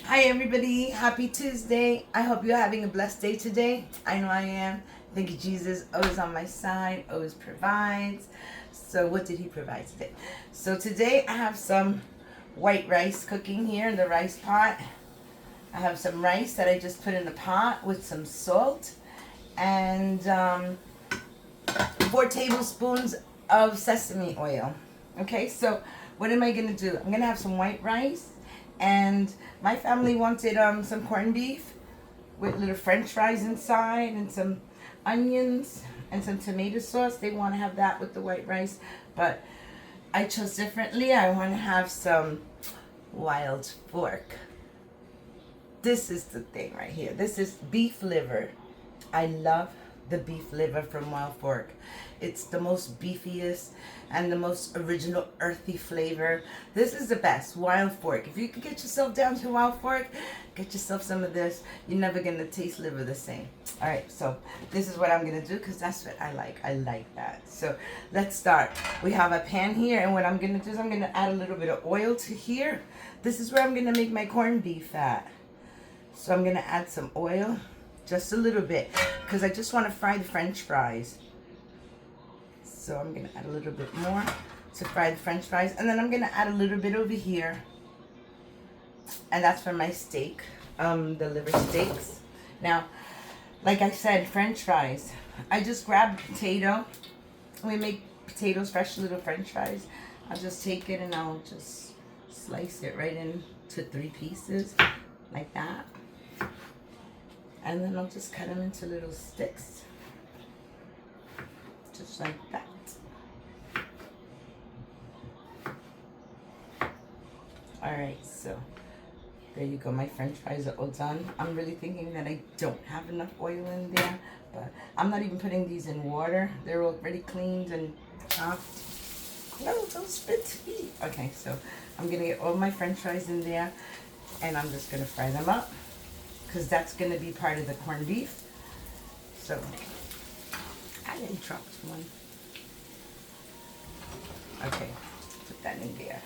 Hi everybody, happy Tuesday. I hope you're having a blessed day today. I know I am. Thank you, Jesus, always on my side, always provides. So what did he provide today? So today I have some white rice cooking here in the rice pot. I have some rice that I just put in the pot with some salt and 4 tablespoons of sesame oil. Okay, so what am I gonna do? I'm gonna have some white rice, and my family wanted some corned beef with little French fries inside and some onions and some tomato sauce. They want to have that with the white rice, but I chose differently. I want to have some wild fork. This is the thing right here. This is beef liver. I love the beef liver from Wild Fork. It's the most beefiest and the most original earthy flavor. This is the best, Wild Fork. If you could get yourself down to Wild Fork, get yourself some of this. You're never gonna taste liver the same. All right, so this is what I'm gonna do because that's what I like. I like that. So let's start. We have a pan here, and what I'm gonna do is I'm gonna add a little bit of oil to here. This is where I'm gonna make my corned beef at. So I'm gonna add some oil, just a little bit, because I just want to fry the French fries. So I'm gonna add a little bit more to fry the French fries, and then I'm gonna add a little bit over here, and that's for my steak, the liver steaks. Now, like I said, French fries. I just grabbed a potato. We make potatoes, fresh little French fries. I'll just take it and I'll just slice it right into 3 pieces, like that. And then I'll just cut them into little sticks. Just like that. Alright, so there you go. My French fries are all done. I'm really thinking that I don't have enough oil in there, but I'm not even putting these in water. They're already cleaned and chopped. No, don't spit to me. Okay, so I'm going to get all my French fries in there, and I'm just going to fry them up, because that's going to be part of the corned beef. So, I dropped one. Okay, put that in there.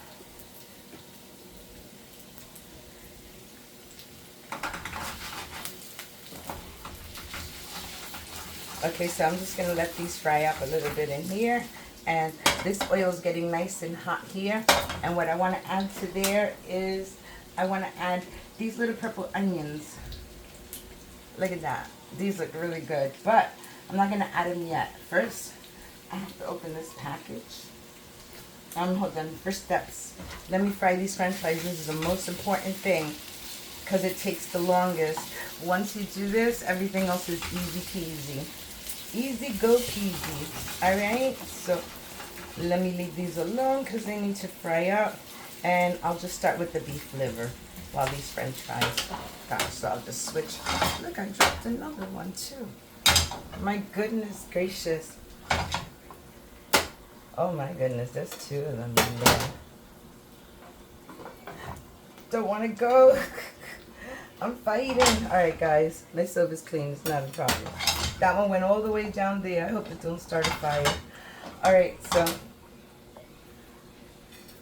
Okay, so I'm just going to let these fry up a little bit in here. And this oil is getting nice and hot here. And what I want to add to there is I want to add these little purple onions. Look at that. These look really good, but I'm not going to add them yet. First, I have to open this package. Hold on. First steps. Let me fry these French fries. This is the most important thing because it takes the longest. Once you do this, everything else is easy peasy. Easy go peasy. All right? So let me leave these alone because they need to fry up. And I'll just start with the beef liver while these French fries. Gosh, so I'll just switch. Look, I dropped another one too. My goodness gracious. Oh my goodness, there's 2 of them in there. Don't want to go. I'm fighting. All right, guys, my stove is clean. It's not a problem. That one went all the way down there. I hope it don't start a fire. All right, so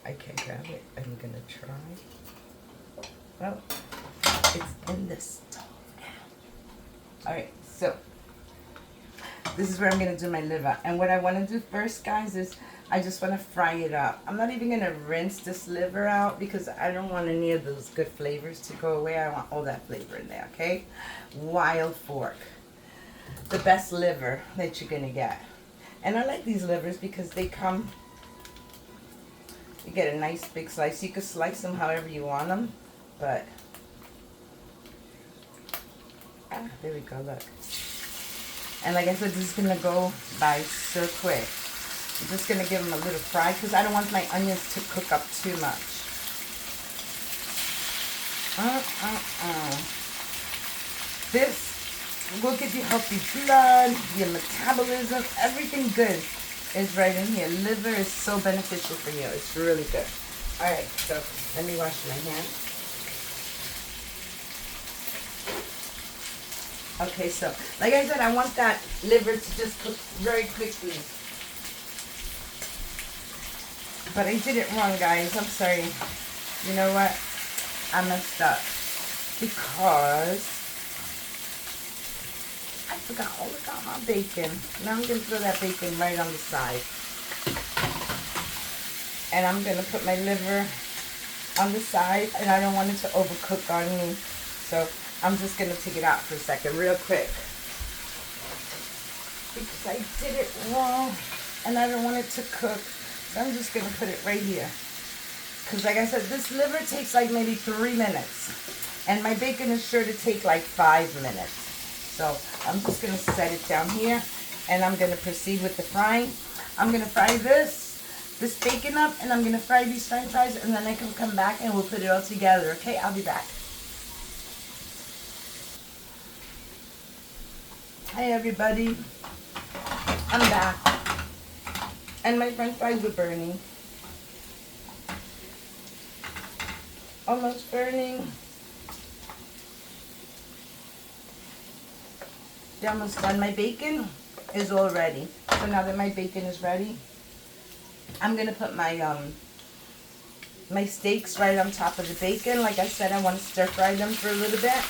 I can't grab it. I'm gonna try. Well, it's in the stove now. All right, so this is where I'm gonna do my liver. And what I want to do first, guys, is I just want to fry it up. I'm not even gonna rinse this liver out because I don't want any of those good flavors to go away. I want all that flavor in there. Okay, Wild Fork, the best liver that you're gonna get. And I like these livers because they come. You get a nice big slice. You can slice them however you want them, but there we go, look. And like I said, this is gonna go by so quick. I'm just gonna give them a little fry because I don't want my onions to cook up too much. This will give you healthy blood, your metabolism, everything good is right in here. Liver is so beneficial for you. It's really good. All right, so let me wash my hands. Okay, so like I said, I want that liver to just cook very quickly. But I did it wrong, guys. I'm sorry. You know what? I messed up. because I forgot all about my bacon. Now I'm going to throw that bacon right on the side. And I'm going to put my liver on the side, and I don't want it to overcook on me. So I'm just going to take it out for a second real quick. Because I did it wrong, and I don't want it to cook. So I'm just going to put it right here. Because like I said, this liver takes like maybe 3 minutes. And my bacon is sure to take like 5 minutes. So I'm just going to set it down here, and I'm going to proceed with the frying. I'm going to fry this bacon up, and I'm going to fry these french fries, and then I can come back and we'll put it all together. Okay, I'll be back. Hi everybody, I'm back. And my french fries are burning. Almost burning. They're almost done. My bacon is all ready. So now that my bacon is ready, I'm gonna put my my steaks right on top of the bacon. Like I said, I want to stir fry them for a little bit.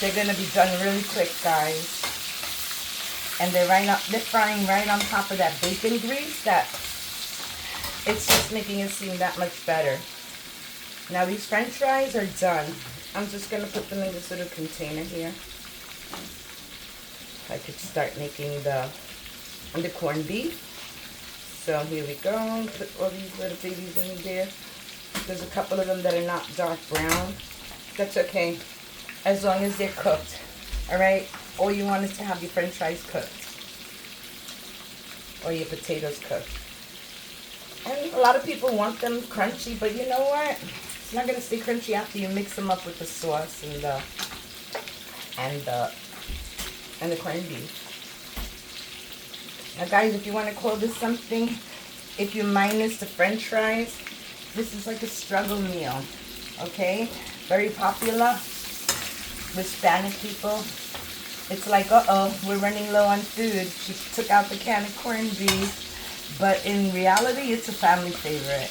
They're gonna be done really quick, guys. And they're frying right on top of that bacon grease. That it's just making it seem that much better. Now these french fries are done. I'm just going to put them in this little container here. I could start making the corned beef. So here we go. Put all these little babies in there. There's a couple of them that are not dark brown. That's okay, as long as they're cooked. Alright? All you want is to have your french fries cooked. Or your potatoes cooked. And a lot of people want them crunchy, but you know what? It's not going to stay crunchy after you mix them up with the sauce and the corned beef. Now guys, if you want to call this something, if you minus the french fries, this is like a struggle meal. Okay? Very popular with Spanish people. It's like, uh-oh, we're running low on food. She took out the can of corned beef. But in reality, it's a family favorite.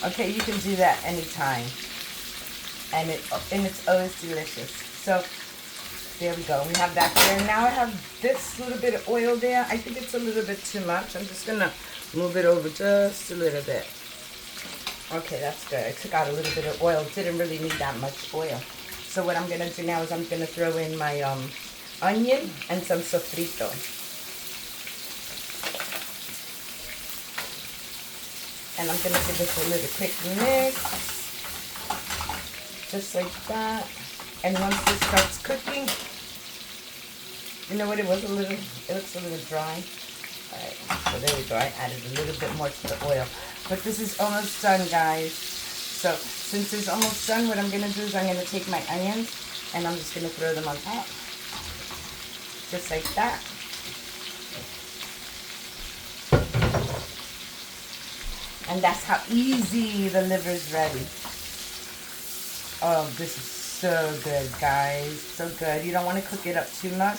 Okay, you can do that anytime. And it's always delicious. So, there we go. We have that there. Now I have this little bit of oil there. I think it's a little bit too much. I'm just going to move it over just a little bit. Okay, that's good. I took out a little bit of oil. Didn't really need that much oil. So what I'm going to do now is I'm going to throw in my onion and some sofrito. And I'm going to give this a little quick mix. Just like that. And once this starts cooking, you know what, it looks a little dry. Alright, so there we go. I added a little bit more to the oil. But this is almost done, guys. So since it's almost done, what I'm going to do is I'm going to take my onions and I'm just going to throw them on top. Just like that. And that's how easy the liver's ready. Oh, this is so good, guys. So good. You don't want to cook it up too much.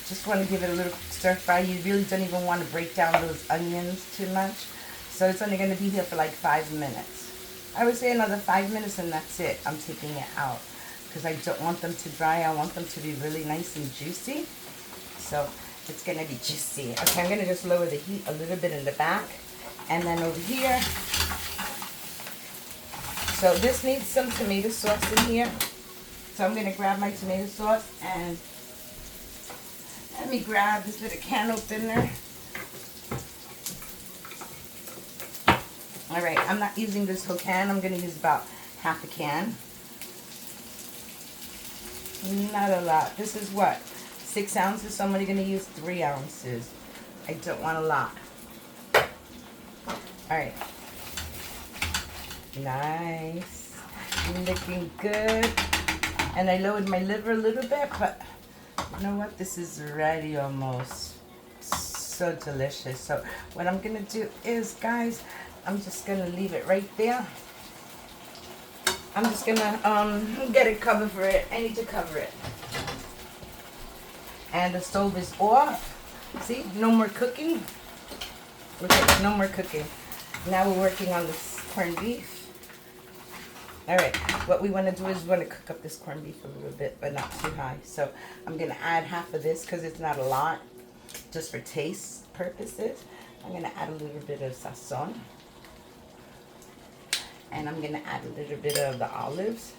Just want to give it a little stir fry. You really don't even want to break down those onions too much. So it's only going to be here for like 5 minutes. I would say another 5 minutes and that's it. I'm taking it out because I don't want them to dry. I want them to be really nice and juicy. So it's going to be juicy. Okay, I'm going to just lower the heat a little bit in the back. And then over here. So this needs some tomato sauce in here. So I'm going to grab my tomato sauce and let me grab this little can opener. Alright, I'm not using this whole can. I'm going to use about half a can. Not a lot. This is what? 6 ounces, so I'm only going to use 3 ounces. I don't want a lot. Alright. Nice. Looking good. And I lowered my liver a little bit, but you know what? This is ready almost. So delicious. So what I'm going to do is, guys, I'm just going to leave it right there. I'm just going to get it covered for it. I need to cover it. And the stove is off. See? No more cooking. Okay, no more cooking. Now we're working on this corned beef. All right, what we want to do is we want to cook up this corned beef a little bit, but not too high. So I'm going to add half of this because it's not a lot, just for taste purposes. I'm going to add a little bit of sazon. And I'm going to add a little bit of the olives.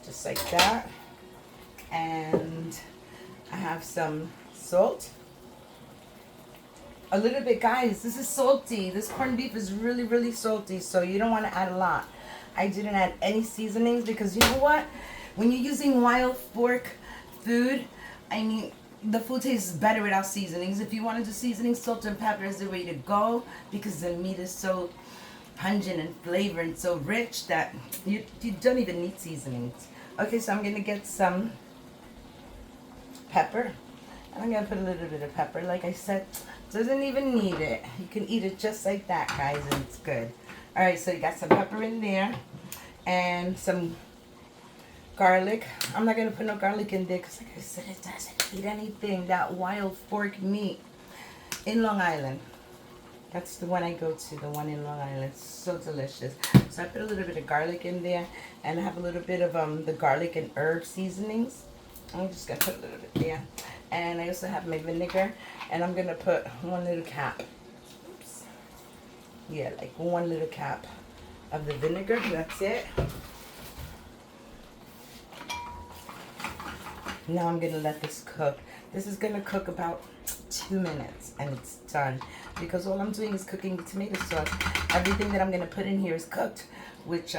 Just like that. And I have some salt. A little bit, guys. This is salty. This corned beef is really, really salty, so you don't want to add a lot. I didn't add any seasonings because you know what? When you're using Wild Fork food, I mean, the food tastes better without seasonings. If you want to do seasonings, salt and pepper is the way to go because the meat is so pungent and flavor and so rich that you don't even need seasonings. Okay, so I'm going to get some pepper. And I'm going to put a little bit of pepper. Like I said, doesn't even need it. You can eat it just like that, guys, and it's good. All right, so you got some pepper in there and some garlic. I'm not going to put no garlic in there because, like I said, it doesn't eat anything. That Wild Fork meat in Long Island. That's the one I go to, the one in Long Island. It's so delicious. So I put a little bit of garlic in there, and I have a little bit of the garlic and herb seasonings. I'm just going to put a little bit there. And I also have my vinegar, and I'm going to put one little cap. Oops. Yeah, like one little cap of the vinegar. That's it. Now I'm going to let this cook. This is going to cook about 2 minutes, and it's done. Because all I'm doing is cooking the tomato sauce. Everything that I'm going to put in here is cooked, which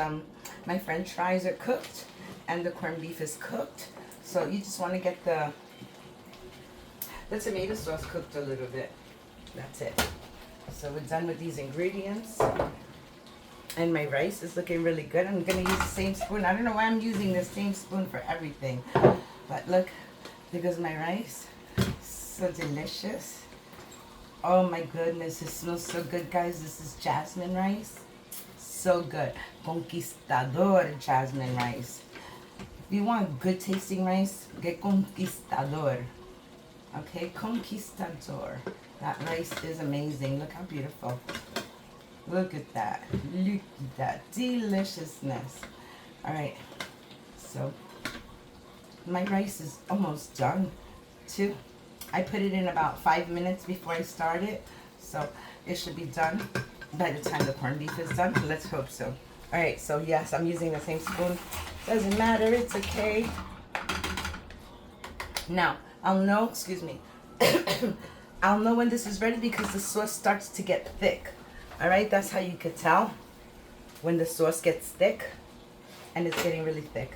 my french fries are cooked, and the corned beef is cooked. So you just want to get the tomato sauce cooked a little bit. That's it. So we're done with these ingredients. And my rice is looking really good. I'm going to use the same spoon. I don't know why I'm using the same spoon for everything. But look, there goes my rice. So delicious. Oh my goodness, it smells so good, guys. This is jasmine rice. So good. Conquistador jasmine rice. If you want good tasting rice, get Conquistador. Okay, Conquistador. That rice is amazing. Look how beautiful. Look at that. Look at that deliciousness. All right, so my rice is almost done too. I put it in about 5 minutes before I start it, so it should be done by the time the corned beef is done. Let's hope so. All right, so yes, I'm using the same spoon. Doesn't matter, it's okay. Now, I'll know, excuse me, I'll know when this is ready because the sauce starts to get thick. All right, that's how you could tell when the sauce gets thick and it's getting really thick.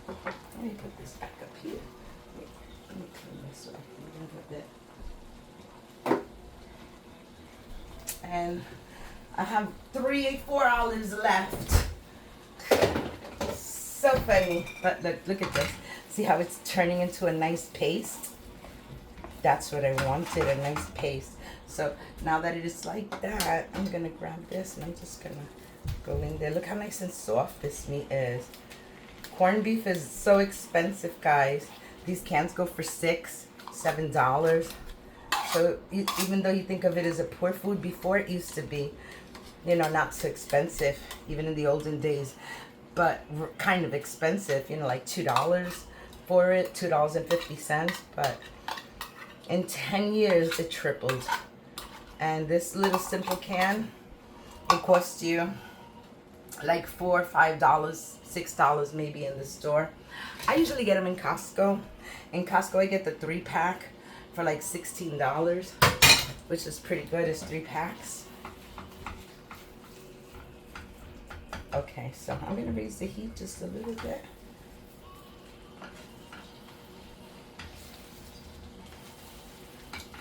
Let me put this back up here. Let me clean this up a little bit. And I have 4 olives left. So funny. But look at this. See how it's turning into a nice paste? That's what I wanted, a nice paste. So now that it is like that, I'm going to grab this and I'm just going to go in there. Look how nice and soft this meat is. Corned beef is so expensive, guys. These cans go for $6, $7. So even though you think of it as a poor food, before it used to be, you know, not so expensive, even in the olden days, but kind of expensive, you know, like $2 for it, $2.50. But in 10 years, it tripled. And this little simple can will cost you like $4, $5, $6 maybe in the store. I usually get them in Costco. In Costco, I get the 3-pack for like $16, which is pretty good. It's 3 packs. Okay, so I'm going to raise the heat just a little bit.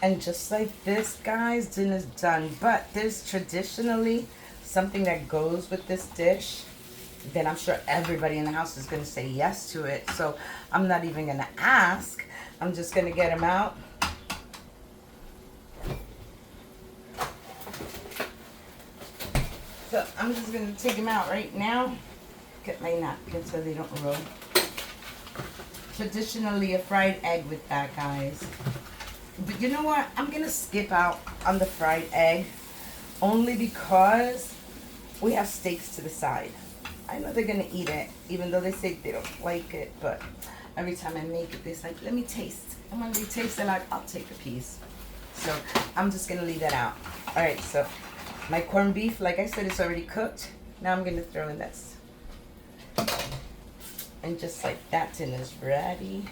And just like this, guys, dinner's done. But there's traditionally something that goes with this dish. Then I'm sure everybody in the house is going to say yes to it. So I'm not even going to ask. I'm just going to get them out. So I'm just going to take them out right now. Get my napkin so they don't roll. Traditionally a fried egg with that, guys. But You know what? I'm going to skip out on the fried egg only because we have steaks to the side. I know they're going to eat it, even though they say they don't like it, but every time I make it, they're like, let me taste. And when they taste it, like, I'll take a piece. So I'm just going to leave that out. All right, so my corned beef, like I said, it's already cooked. Now I'm going to throw in this. And just like that, dinner's ready.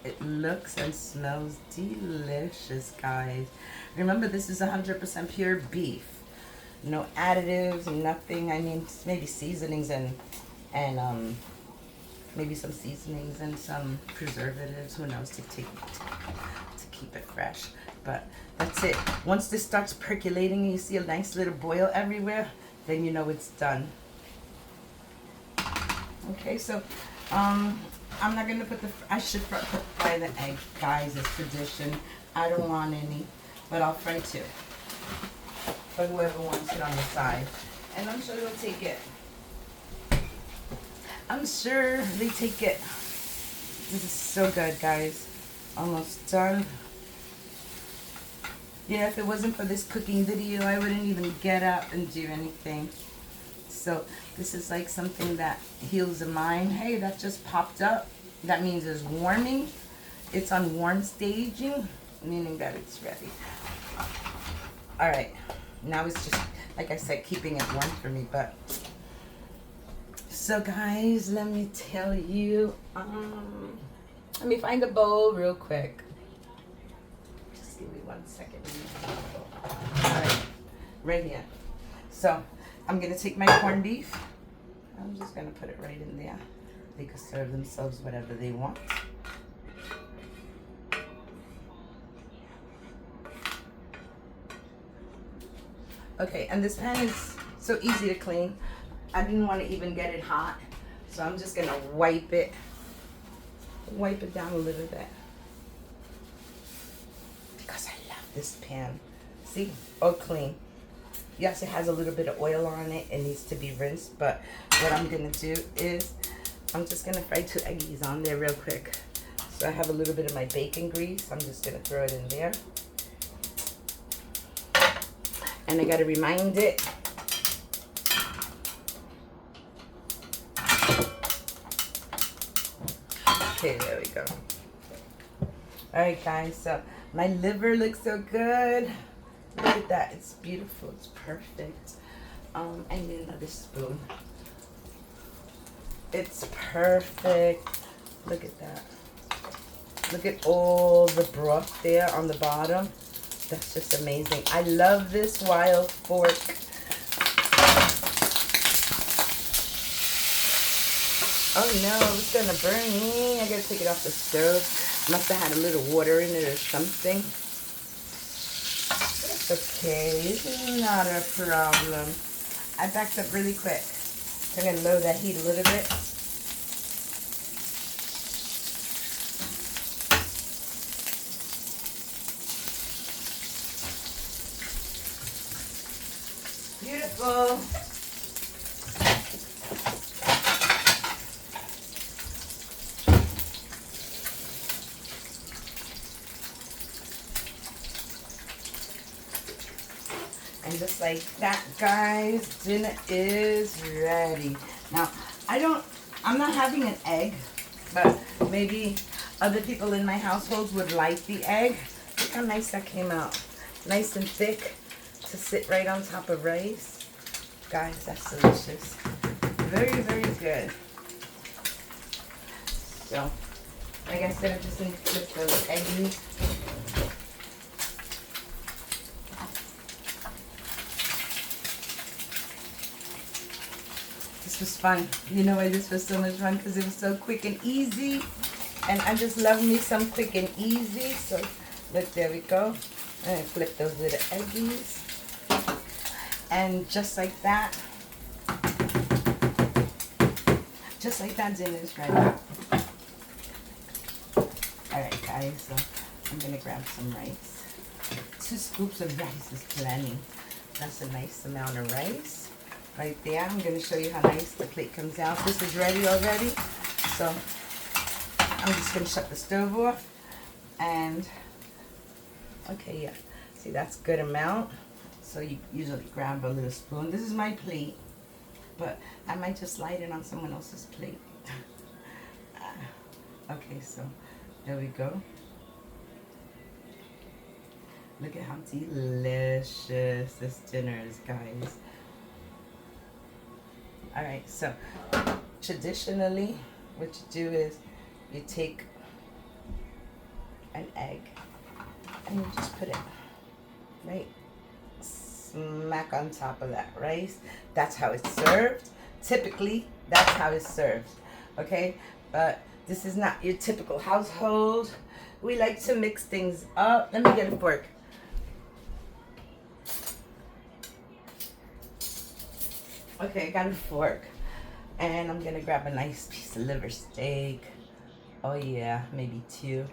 It looks and smells delicious, guys. Remember, this is 100% pure beef. No additives, nothing. I mean, maybe seasonings and maybe some seasonings and some preservatives. Who knows, to keep it fresh. But that's it. Once this starts percolating and you see a nice little boil everywhere, then you know it's done. Okay, so I'm not gonna put I should fry the egg, guys. It's tradition. I don't want any, but I'll fry two for whoever wants it on the side. And I'm sure they'll take it. I'm sure they take it. This is so good, guys. Almost done. Yeah, if it wasn't for this cooking video, I wouldn't even get up and do anything. So this is like something that heals the mind. Hey, that just popped up. That means it's warming. It's on warm staging, meaning that it's ready. All right, now it's just, like I said, keeping it warm for me. But so guys, let me tell you, let me find the bowl real quick. Just give me 1 second. All right, right here. So I'm gonna take my corned beef. I'm just gonna put it right in there. They can serve themselves whatever they want. Okay, and this pan is so easy to clean. I didn't want to even get it hot, so I'm just gonna wipe it down a little bit because I love this pan. See, all clean. Yes, it has a little bit of oil on it. It needs to be rinsed, but what I'm gonna do is I'm just gonna fry 2 eggies on there real quick. So I have a little bit of my bacon grease. I'm just gonna throw it in there. And I gotta remind it. Okay, there we go. All right, guys, so my liver looks so good. Look at that, it's beautiful, it's perfect. I need another spoon. It's perfect. Look at that. Look at all the broth there on the bottom. That's just amazing. I love this wild fork. Oh no, it's gonna burn me. I gotta take it off the stove. Must have had a little water in it or something. That's okay, it's not a problem. I backed up really quick. I'm gonna lower that heat a little bit. Beautiful. And just like that, guys, dinner is ready. Now, I'm not having an egg, but maybe other people in my household would like the egg. Look how nice that came out. Nice and thick to sit right on top of rice. Guys, that's delicious. Very, very good. So, like I said, I just need to flip those eggies. This was fun. You know why this was so much fun? Because it was so quick and easy. And I just love me some quick and easy. So, look, there we go. And I flip those little eggies. And just like that, dinner is ready. Alright, guys, so I'm going to grab some rice. 2 scoops of rice is plenty. That's a nice amount of rice. Right there, I'm going to show you how nice the plate comes out. This is ready already, so I'm just going to shut the stove off and Okay, yeah. See, that's good amount. So you usually grab a little spoon. This is my plate, but I might just slide it on someone else's plate. Okay, so there we go. Look at how delicious this dinner is, guys. All right, so traditionally, what you do is you take an egg and you just put it right smack on top of that rice. That's how it's served. Typically, that's how it's served. Okay, but this is not your typical household. We like to mix things up. Let me get a fork. Okay, I got a fork. And I'm gonna grab a nice piece of liver steak. Oh yeah, maybe two.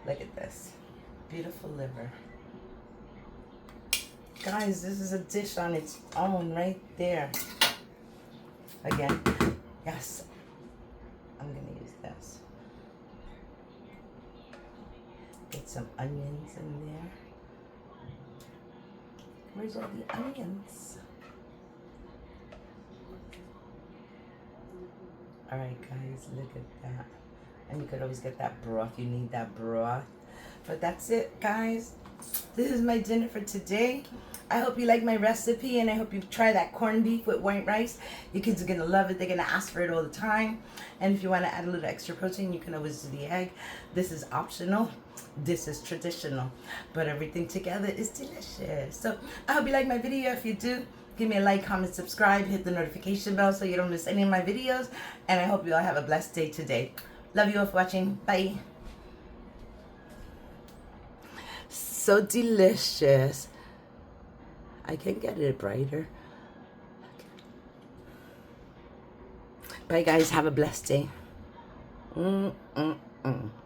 Look at this. Beautiful liver. Guys, this is a dish on its own right there. Again, yes, I'm gonna use this. Get some onions in there. Where's all the onions? All right, guys, look at that. And you could always get that broth. You need that broth. But that's it, guys. This is my dinner for today. I hope you like my recipe, and I hope you try that corned beef with white rice. Your kids are going to love it. They're going to ask for it all the time. And if you want to add a little extra protein, you can always do the egg. This is optional. This is traditional. But everything together is delicious. So I hope you like my video. If you do, give me a like, comment, subscribe, hit the notification bell so you don't miss any of my videos. And I hope you all have a blessed day today. Love you all for watching. Bye. So delicious. I can get it brighter. Bye, guys. Have a blessed day.